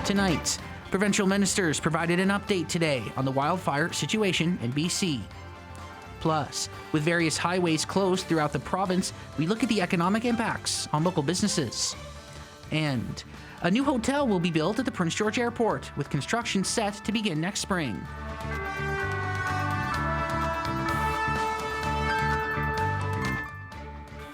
Tonight, provincial ministers provided an update today on the wildfire situation in BC. Plus, with various highways closed throughout the province, we look at the economic impacts on local businesses. And a new hotel will be built at the Prince George Airport, with construction set to begin next spring.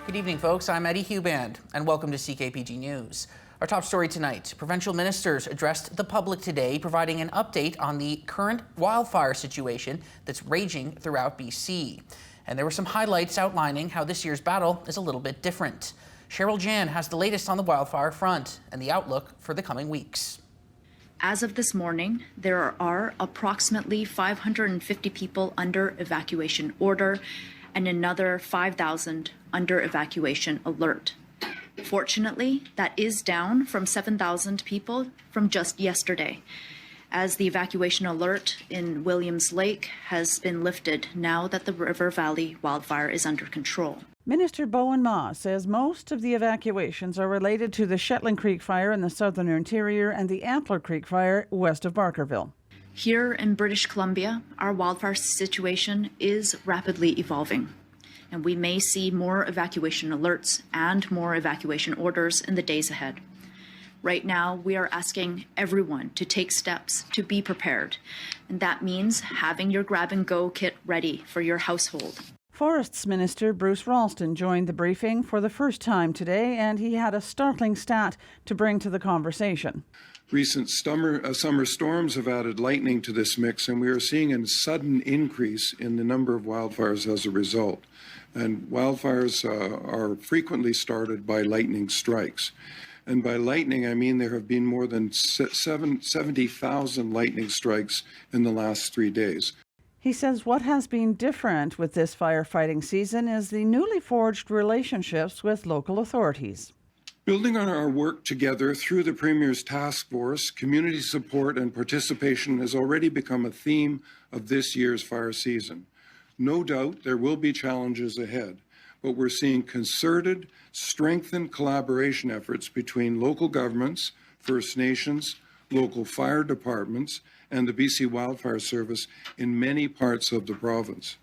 Good evening, folks. I'm Eddie Huband, and welcome to CKPG News. Our top story tonight, provincial ministers addressed the public today, providing an update on the current wildfire situation that's raging throughout BC. And there were some highlights outlining how this year's battle is a little bit different. Cheryl Jan has the latest on the wildfire front and the outlook for the coming weeks. As of this morning, there are approximately 550 people under evacuation order and another 5,000 under evacuation alert. Fortunately, that is down from 7,000 people from just yesterday, as the evacuation alert in Williams Lake has been lifted now that the River Valley wildfire is under control. Minister Bowen Ma says most of the evacuations are related to the Antler Creek fire in the southern interior and the Antler Creek fire west of Barkerville. Here in British Columbia, our wildfire situation is rapidly evolving, and we may see more evacuation alerts and more evacuation orders in the days ahead. Right now, we are asking everyone to take steps to be prepared, and that means having your grab-and-go kit ready for your household. Forests Minister Bruce Ralston joined the briefing for the first time today, and he had a startling stat to bring to the conversation. Recent summer storms have added lightning to this mix, and we are seeing a sudden increase in the number of wildfires as a result. And wildfires are frequently started by lightning strikes. And by lightning, I mean there have been more than 70,000 lightning strikes in the last 3 days. He says what has been different with this firefighting season is the newly forged relationships with local authorities. Building on our work together through the Premier's task force, community support and participation has already become a theme of this year's fire season. No doubt there will be challenges ahead, but we're seeing concerted, strengthened collaboration efforts between local governments, First Nations, local fire departments, and the BC Wildfire Service in many parts of the province.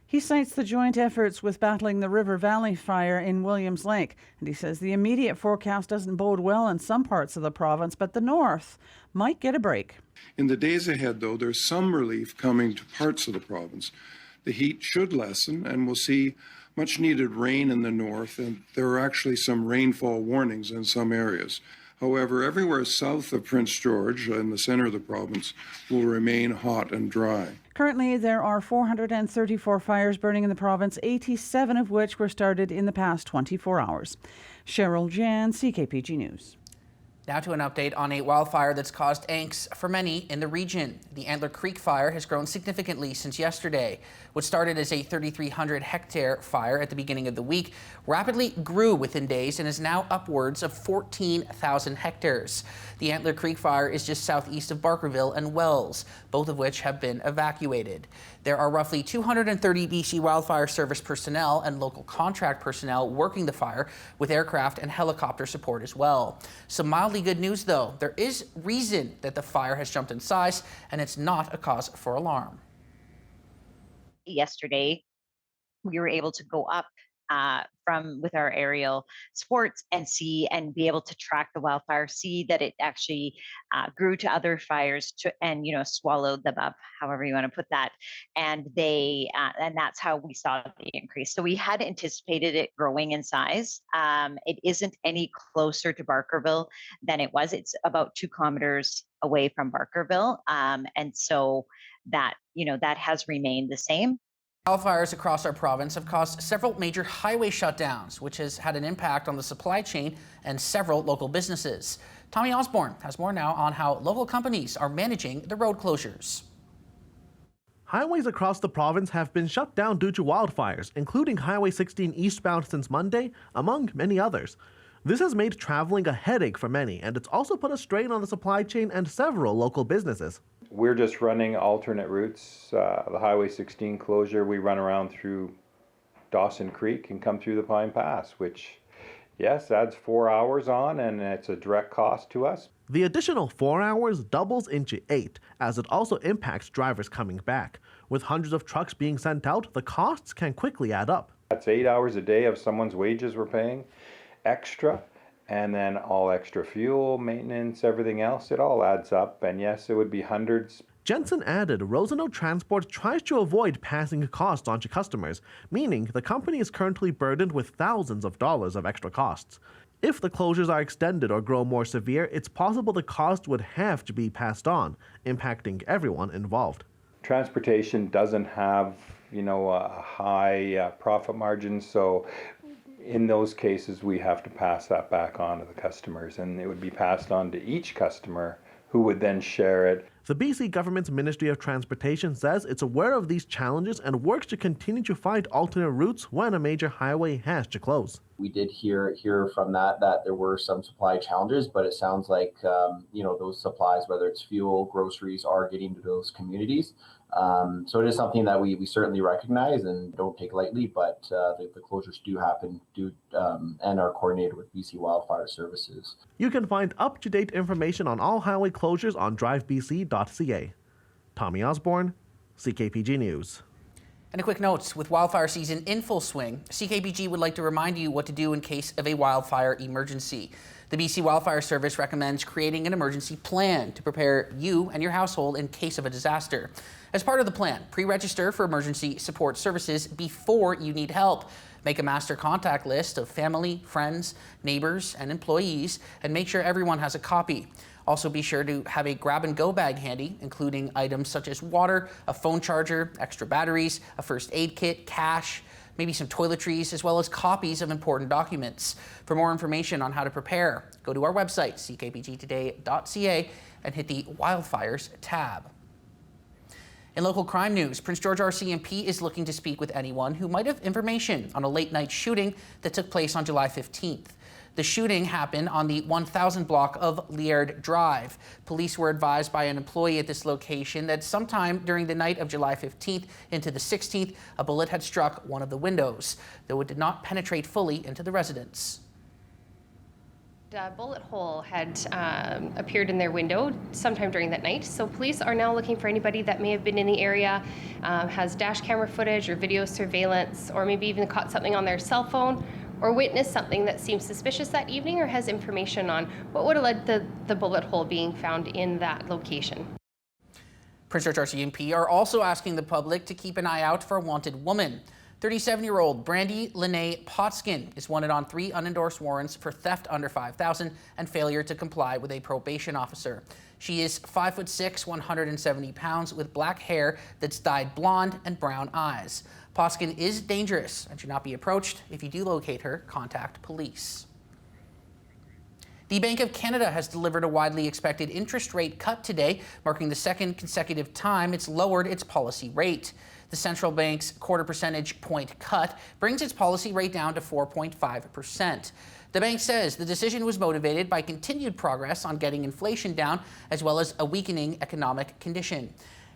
He cites the joint efforts with battling the River Valley fire in Williams Lake, and he says the immediate forecast doesn't bode well in some parts of the province, but the north might get a break. In the days ahead, though, there's some relief coming to parts of the province. The heat should lessen, and we'll see much needed rain in the north, and there are actually some rainfall warnings in some areas. However, everywhere south of Prince George in the center of the province will remain hot and dry. Currently, there are 434 fires burning in the province, 87 of which were started in the past 24 hours. Cheryl Jan, CKPG News. Now to an update on a wildfire that's caused angst for many in the region. The Antler Creek fire has grown significantly since yesterday. What started as a 3,300 hectare fire at the beginning of the week rapidly grew within days and is now upwards of 14,000 hectares. The Antler Creek fire is just southeast of Barkerville and Wells, both of which have been evacuated. There are roughly 230 BC Wildfire Service personnel and local contract personnel working the fire, with aircraft and helicopter support as well. Some mildly good news, though. There is reason that the fire has jumped in size, and it's not a cause for alarm. Yesterday, we were able to go up with our aerial sports and see and be able to track the wildfire, see that it actually grew to other fires and swallowed them up, however you want to put that, and that's how we saw the increase. So we had anticipated it growing in size. It isn't any closer to Barkerville than it was. It's about 2 kilometers away from Barkerville, and so that has remained the same. Wildfires across our province have caused several major highway shutdowns, which has had an impact on the supply chain and several local businesses. Tommy Osborne has more now on how local companies are managing the road closures. Highways across the province have been shut down due to wildfires, including Highway 16 eastbound since Monday, among many others. This has made traveling a headache for many, and it's also put a strain on the supply chain and several local businesses. We're just running alternate routes. The Highway 16 closure, we run around through Dawson Creek and come through the Pine Pass, which Yes, adds 4 hours on, and it's a direct cost to us. The additional 4 hours doubles into 8, as it also impacts drivers coming back. With hundreds of trucks being sent out, the costs can quickly add up. That's 8 hours a day of someone's wages we're paying extra, and then all extra fuel, maintenance, everything else, it all adds up. And yes, it would be hundreds. Jensen added Rosenau Transport tries to avoid passing costs onto customers, meaning the company is currently burdened with thousands of dollars of extra costs. If the closures are extended or grow more severe, it's possible the cost would have to be passed on, impacting everyone involved. Transportation doesn't have, a high profit margin, so in those cases we have to pass that back on to the customers, and it would be passed on to each customer who would then share it. The BC government's Ministry of Transportation says it's aware of these challenges and works to continue to find alternate routes when a major highway has to close. We did hear from that there were some supply challenges, but it sounds like those supplies, whether it's fuel, groceries, are getting to those communities. So it is something that we certainly recognize and don't take lightly, but the closures do happen and are coordinated with BC Wildfire Services. You can find up-to-date information on all highway closures on drivebc.ca. Tommy Osborne, CKPG News. And a quick note, with wildfire season in full swing, CKPG would like to remind you what to do in case of a wildfire emergency. The BC Wildfire Service recommends creating an emergency plan to prepare you and your household in case of a disaster. As part of the plan, pre-register for emergency support services before you need help. Make a master contact list of family, friends, neighbors, and employees, and make sure everyone has a copy. Also be sure to have a grab-and-go bag handy, including items such as water, a phone charger, extra batteries, a first aid kit, cash, maybe some toiletries, as well as copies of important documents. For more information on how to prepare, go to our website, ckpgtoday.ca, and hit the Wildfires tab. In local crime news, Prince George RCMP is looking to speak with anyone who might have information on a late-night shooting that took place on July 15th. The shooting happened on the 1000 block of Liard Drive. Police were advised by an employee at this location that sometime during the night of July 15th into the 16th, a bullet had struck one of the windows, though it did not penetrate fully into the residence. A bullet hole had appeared in their window sometime during that night. So police are now looking for anybody that may have been in the area, has dash camera footage or video surveillance, or maybe even caught something on their cell phone, or witnessed something that seems suspicious that evening, or has information on what would have led to the bullet hole being found in that location. Prince George RCMP are also asking the public to keep an eye out for a wanted woman. 37-year-old Brandy Lene Potskin is wanted on 3 unendorsed warrants for theft under $5,000 and failure to comply with a probation officer. She is 5'6", 170 pounds, with black hair that's dyed blonde and brown eyes. Potskin is dangerous and should not be approached. If you do locate her, contact police. The Bank of Canada has delivered a widely expected interest rate cut today, marking the second consecutive time it's lowered its policy rate. The central bank's quarter percentage point cut brings its policy rate down to 4.5%. The bank says the decision was motivated by continued progress on getting inflation down, as well as a weakening economic condition.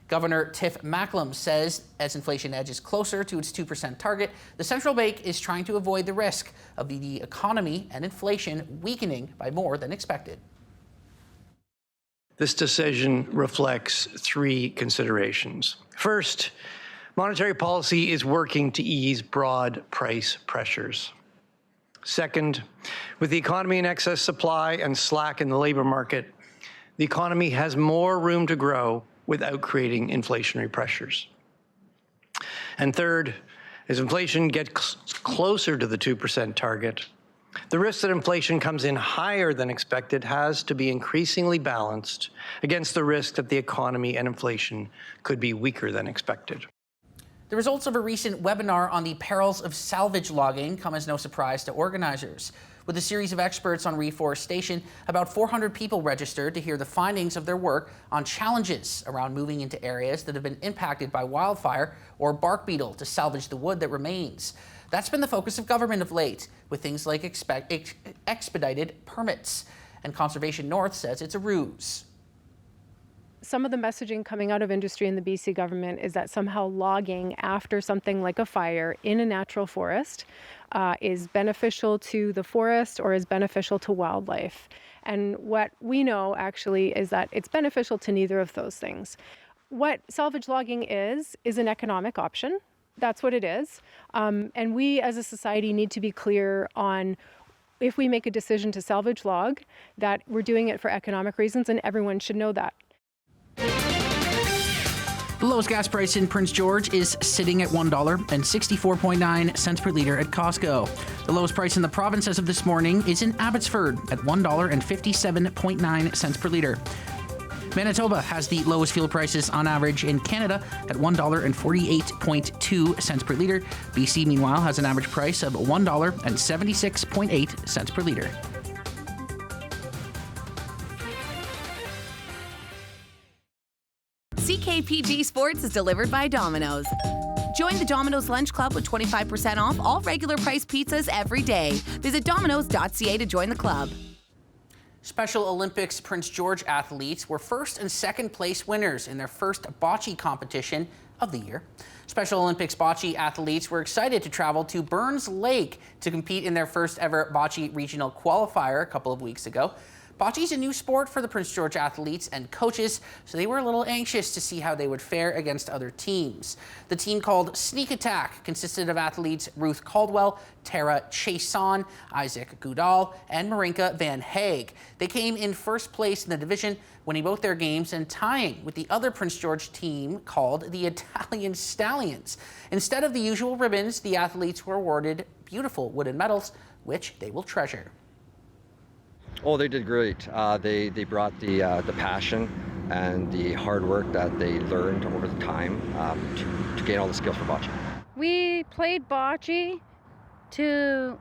Governor Tiff Macklem says as inflation edges closer to its 2% target, the central bank is trying to avoid the risk of the economy and inflation weakening by more than expected. This decision reflects 3 considerations. First, monetary policy is working to ease broad price pressures. Second, with the economy in excess supply and slack in the labor market, the economy has more room to grow without creating inflationary pressures. And third, as inflation gets closer to the 2% target, the risk that inflation comes in higher than expected has to be increasingly balanced against the risk that the economy and inflation could be weaker than expected. The results of a recent webinar on the perils of salvage logging come as no surprise to organizers. With a series of experts on reforestation, about 400 people registered to hear the findings of their work on challenges around moving into areas that have been impacted by wildfire or bark beetle to salvage the wood that remains. That's been the focus of government of late, with things like expedited permits. And Conservation North says it's a ruse. some of the messaging coming out of industry and the BC government is that somehow logging after something like a fire in a natural forest is beneficial to the forest or is beneficial to wildlife. And what we know actually is that it's beneficial to neither of those things. What salvage logging is an economic option. That's what it is. And we as a society need to be clear on, if we make a decision to salvage log, that we're doing it for economic reasons, and everyone should know that. The lowest gas price in Prince George is sitting at $1.64.9 per liter at Costco. The lowest price in the province as of this morning is in Abbotsford at $1.57.9 per liter. Manitoba has the lowest fuel prices on average in Canada at $1.48.2 per liter. BC, meanwhile, has an average price of $1.76.8 per liter. CKPG Sports is delivered by Domino's. Join the Domino's Lunch Club with 25% off all regular price pizzas every day. Visit domino's.ca to join the club. Special Olympics Prince George athletes were first and second place winners in their first bocce competition of the year. Special Olympics bocce athletes were excited to travel to Burns Lake to compete in their first ever bocce regional qualifier a couple of weeks ago. Bocce is a new sport for the Prince George athletes and coaches, so they were a little anxious to see how they would fare against other teams. The team called Sneak Attack consisted of athletes Ruth Caldwell, Tara Chason, Isaac Goudal, and Marinka Van Haeg. They came in first place in the division, winning both their games and tying with the other Prince George team called the Italian Stallions. Instead of the usual ribbons, the athletes were awarded beautiful wooden medals, which they will treasure. Oh, they did great. They brought the passion and the hard work that they learned over the time to gain all the skills for bocce. We played bocce to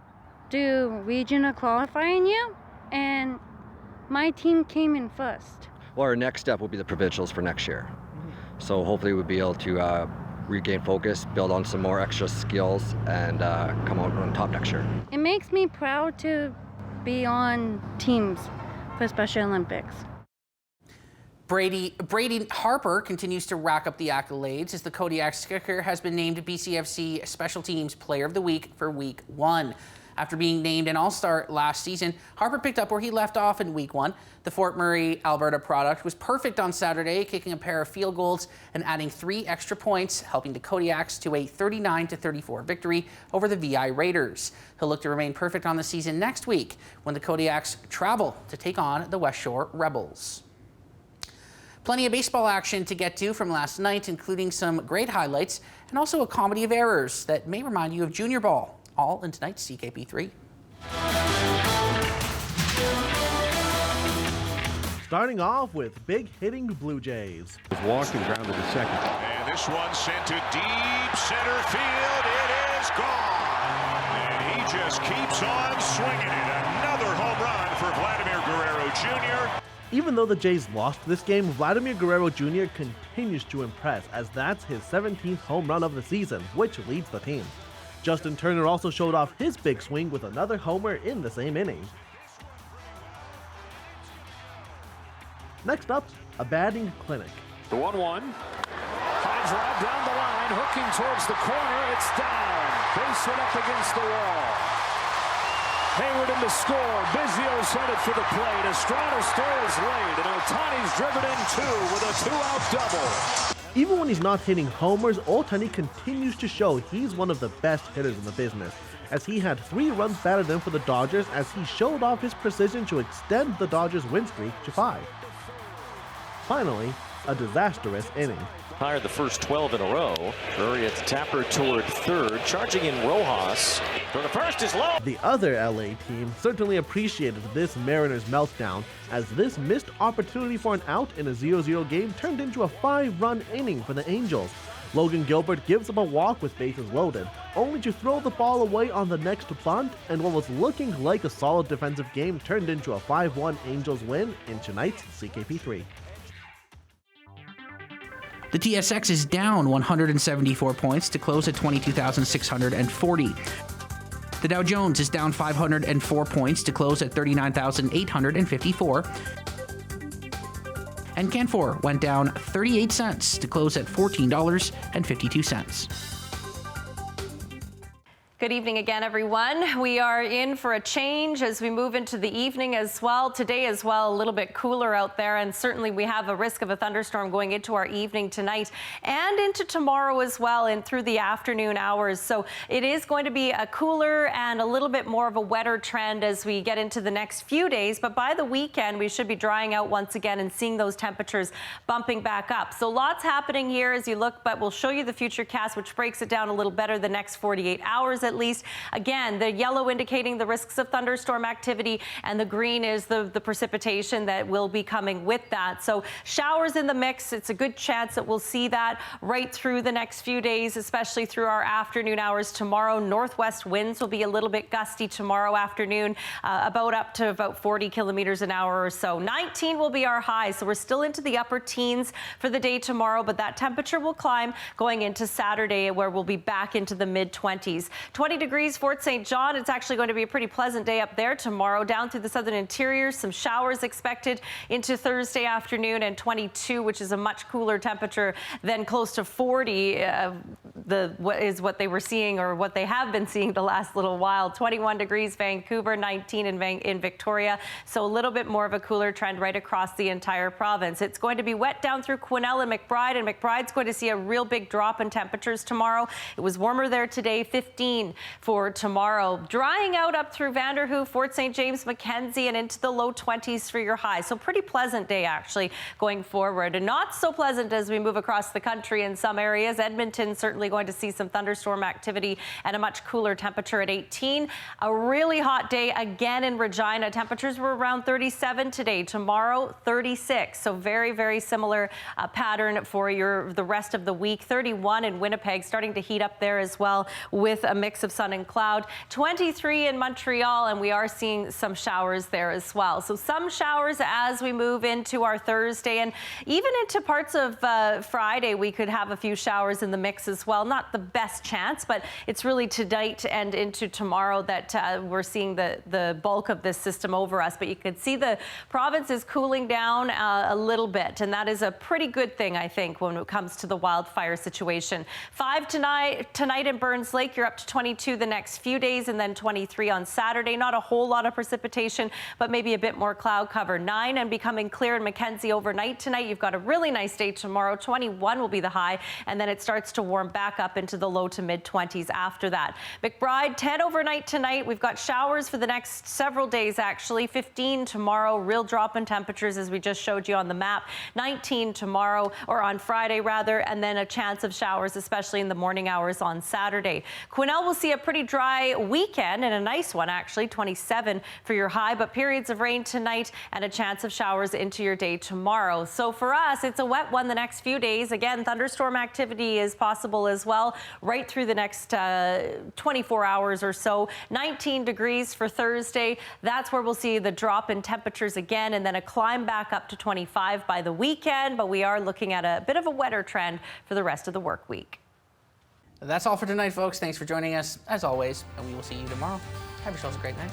do regional qualifying, and my team came in first. Well, our next step will be the provincials for next year. So hopefully we'll be able to regain focus, build on some more extra skills, and come out on top next year. It makes me proud to be on teams for Special Olympics. Brady Harper continues to rack up the accolades as the Kodiak kicker has been named BCFC Special Teams Player of the Week for Week 1. After being named an All-Star last season, Harper picked up where he left off in Week 1. The Fort McMurray, Alberta product was perfect on Saturday, kicking a pair of field goals and adding 3 extra points, helping the Kodiaks to a 39-34 victory over the VI Raiders. He'll look to remain perfect on the season next week when the Kodiaks travel to take on the West Shore Rebels. Plenty of baseball action to get to from last night, including some great highlights and also a comedy of errors that may remind you of junior ball. All in tonight's CKP3. Starting off with big hitting Blue Jays. Walking grounded to second. And this one sent to deep center field. It is gone. And he just keeps on swinging it. Another home run for Vladimir Guerrero Jr. Even though the Jays lost this game, Vladimir Guerrero Jr. continues to impress, as that's his 17th home run of the season, which leads the team. Justin Turner also showed off his big swing with another homer in the same inning. Next up, a batting clinic. The 1-1. Hines robbed down the line, hooking towards the corner. It's down. Base hit up against the wall. Hayward in to score. Biggio's headed for the plate. Estrada still is late, and Ohtani's driven in 2 with a 2-out double. Even when he's not hitting homers, Ohtani continues to show he's one of the best hitters in the business, as he had 3 runs batted in for the Dodgers as he showed off his precision to extend the Dodgers' win streak to 5. Finally, a disastrous inning. Fired the first 12 in a row. Drury at the tapper toward third, charging in Rojas. For the first is low. The other LA team certainly appreciated this Mariners meltdown, as this missed opportunity for an out in a 0-0 game turned into a 5-run inning for the Angels. Logan Gilbert gives up a walk with bases loaded, only to throw the ball away on the next bunt, and what was looking like a solid defensive game turned into a 5-1 Angels win in tonight's CKP3. The TSX is down 174 points to close at 22,640. The Dow Jones is down 504 points to close at 39,854. And Canfor went down 38 cents to close at $14.52. Good evening again, everyone. We are in for a change as we move into the evening as well. Today as well, a little bit cooler out there, and certainly we have a risk of a thunderstorm going into our evening tonight and into tomorrow as well and through the afternoon hours. So it is going to be a cooler and a little bit more of a wetter trend as we get into the next few days. But by the weekend, we should be drying out once again and seeing those temperatures bumping back up. So lots happening here as you look, but we'll show you the futurecast, which breaks it down a little better the next 48 hours at least. Again, the yellow indicating the risks of thunderstorm activity, and the green is the precipitation that will be coming with that. So showers in the mix. It's a good chance that we'll see that right through the next few days, especially through our afternoon hours tomorrow. Northwest winds will be a little bit gusty tomorrow afternoon, up to 40 kilometers an hour or so. 19 will be our high, so we're still into the upper teens for the day tomorrow, but that temperature will climb going into Saturday, where we'll be back into the mid-20s. 20 degrees Fort St. John. It's actually going to be a pretty pleasant day up there tomorrow. Down through the southern interior, some showers expected into Thursday afternoon, and 22, which is a much cooler temperature than close to 40, what they were seeing or what they have been seeing the last little while. 21 degrees Vancouver, 19 in Victoria. So a little bit more of a cooler trend right across the entire province. It's going to be wet down through Quesnel and McBride's going to see a real big drop in temperatures tomorrow. It was warmer there today, 15 for tomorrow. Drying out up through Vanderhoof, Fort St. James, Mackenzie, and into the low 20s for your high. So pretty pleasant day actually going forward, and not so pleasant as we move across the country in some areas. Edmonton certainly going to see some thunderstorm activity and a much cooler temperature at 18. A really hot day again in Regina. Temperatures were around 37 today. Tomorrow 36. So very, very similar pattern for the rest of the week. 31 in Winnipeg, starting to heat up there as well with a mix of sun and cloud. 23 in Montreal, and we are seeing some showers there as well. So some showers as we move into our Thursday, and even into parts of Friday, we could have a few showers in the mix as well. Not the best chance, but it's really tonight and into tomorrow that we're seeing the bulk of this system over us. But you can see the province is cooling down a little bit, and that is a pretty good thing, I think, when it comes to the wildfire situation. 5 tonight in Burns Lake. You're up to 22 the next few days, and then 23 on Saturday. Not a whole lot of precipitation, but maybe a bit more cloud cover. 9 and becoming clear in Mackenzie overnight tonight. You've got a really nice day tomorrow. 21 will be the high, and then it starts to warm back up into the low to mid 20s after that. McBride, 10 overnight tonight. We've got showers for the next several days actually. 15 tomorrow, real drop in temperatures as we just showed you on the map. 19 tomorrow, or on Friday rather, and then a chance of showers, especially in the morning hours on Saturday. Quesnel will see a pretty dry weekend, and a nice one actually, 27 for your high, but periods of rain tonight and a chance of showers into your day tomorrow. So for us, it's a wet one the next few days. Again, thunderstorm activity is possible as well right through the next 24 hours or so. 19 degrees for Thursday. That's where we'll see the drop in temperatures again, and then a climb back up to 25 by the weekend, but we are looking at a bit of a wetter trend for the rest of the work week. That's all for tonight, folks. Thanks for joining us, as always, and we will see you tomorrow. Have yourselves a great night.